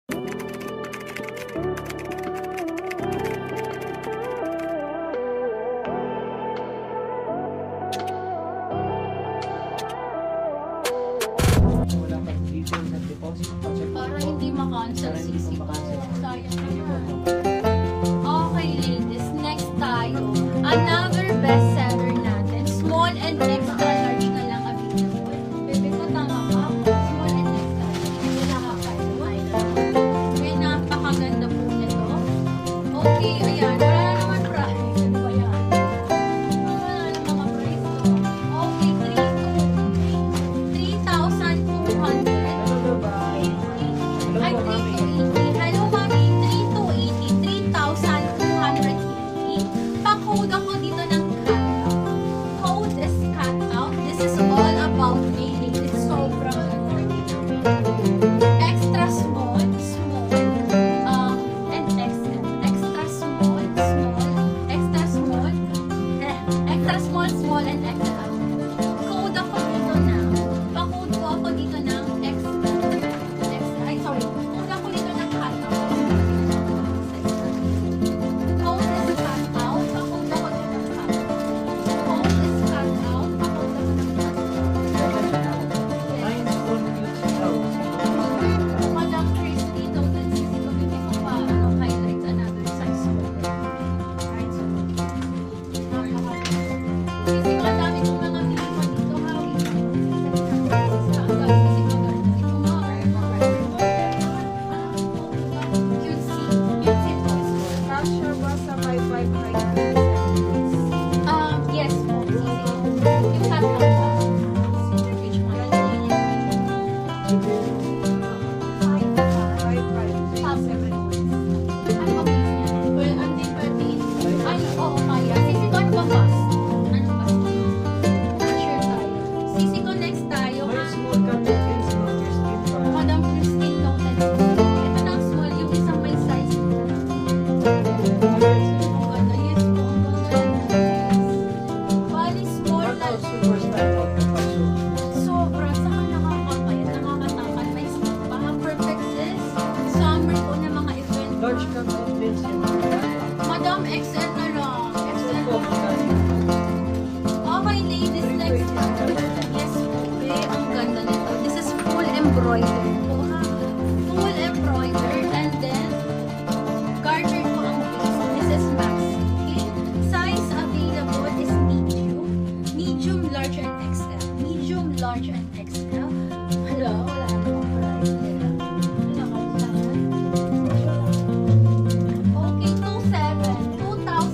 Wala pang details at deposit. Para hindi ma-cancel Para hindi CC. po makancel. Sayang naman. Okay, ladies. Next tayo. Another bestseller natin. Small and extra large na lang available. Bebe ko, tama ka? Small and extra large. Hindi nakakaiwa. May napakaganda po nito. Okay, ayan. Wala na naman price. Ano ba yan? Wala na mga price to. Okay, 3,200. Hello, bye. Ay, Hello po, mami. 3,280. Hello, mami. 3,280. 3,280. Pa-code ako dito ng cut out. Code is cut out. This is all about mailing. It's sobrang extra small, and XL. Extra small, extra small, extra small, and XL. Code ako dito ng, pa-code ko ako dito ng XL. Ay, sorry. Code ako dito ng cut out. Code is cut out. Pa-code ako dito ng cut out. Code is cut out. Pa-code ako ng cut out. Mine's full cute house. Madam Christie, total CC ko, bigyan ko pa, highlights another size mo. Right, so, CC ko, ang dami kong mga video dito, ha? Ang dami kasi maganda. Ito cute toys. Kasha ba sa 5,500 Yes po, CC ko. Yung cut out ba? Senior page mo. Ano ba please niya? Well, until 30. Ay, oo, kaya. Sisi ko, ano ba fast? Ano ba? Sure tayo. Sisi ko, next tayo. May small cabinet and small your skin pa. Madam Christine noted. Ito na small, yung isang may size. Ang ganda, yes po. Ang ganda. Bali, small What na. else super style of the fashion? Sobra. Saka nakakapayat, nakakatakal. May small pa. Perfect sis. Summer po na mga event. Large cabinet means yung mga Madam, XL na lang. XL po, na lang. Okay, ladies, next time. Yes, okay. Ang ganda nito. This is full embroidered po, ha? Full embroidered. And then, gartered po ang base. This is max. Okay? Size available is medium. Medium, large, and XL. Medium, large, and XL. Hala, wala namang price nila. Wala ka saan? Okay, 2,700.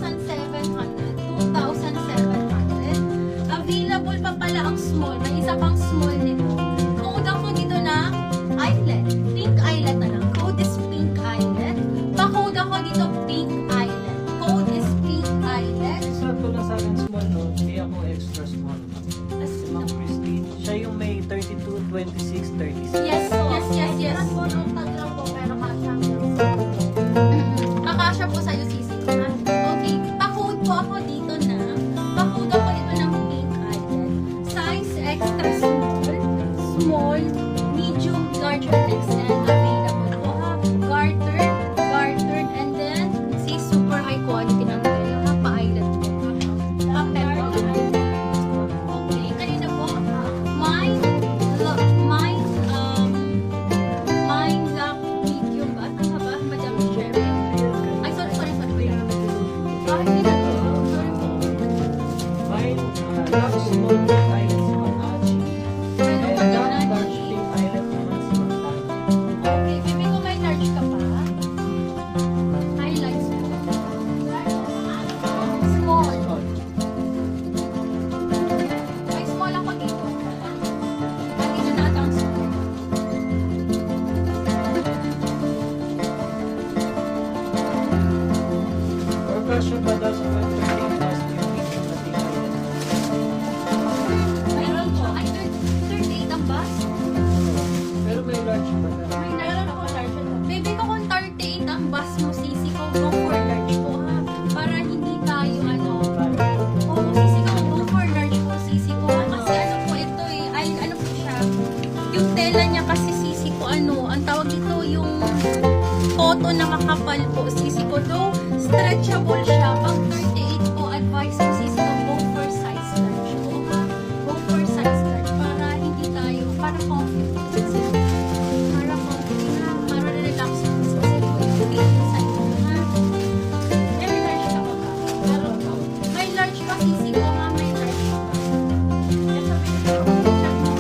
na makapal po, sisi ko. Though, stretchable siya. Pag 38 po, advice ko, sisi ko, go for size large po, ha? Go for size large para hindi tayo, para comfy. Sisi ko. Para comfy na, para relax po, sisi ko. Yung size mo, ha? May large ka ba? Meron po. May large pa, sisi ko, ha? May large pa. Ito, check mo,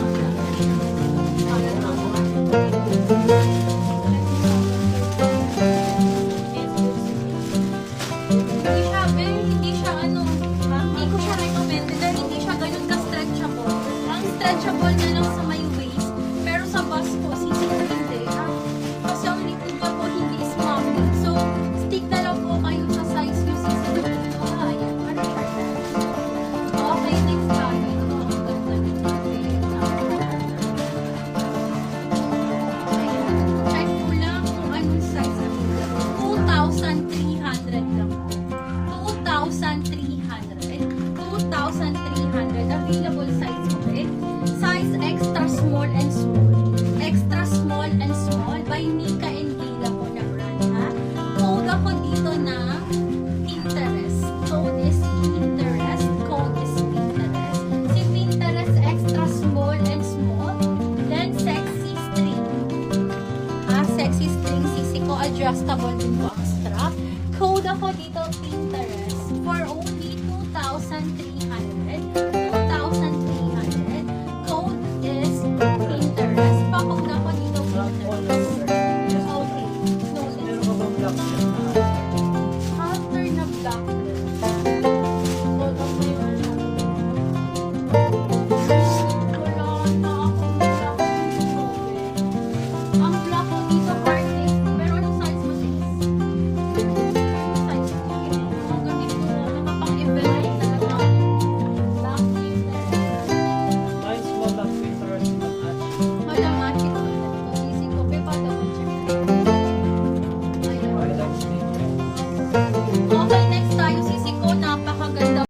Hindi siya, hindi siya hindi ko siya recommended dahil hindi siya ganun ka-stretchable. Ang stretchable na lang sa may waist, pero sa bus po, sisi ko hindi. Kasi ang likod niya po hindi is mounted. So, stick na lang po kayo sa size nyo, sisi ko. Ayan, para siya. Okay, next tayo. Ito, ang ganda nito. Ayan. Check ko lang kung anong size na po. 2,300 lang po. 2,300. 2,300. Available size po eh. Size extra small and small. Extra small and small by Mika and Gila po na brand ha. Code ako dito na Pinterest. Code is Pinterest. Code is Pinterest. Si Pinterest extra small and small. Then sexy string. Sexy string sisi ko. Adjustable din po ang strap. Code ako dito Pinterest for only 2,300.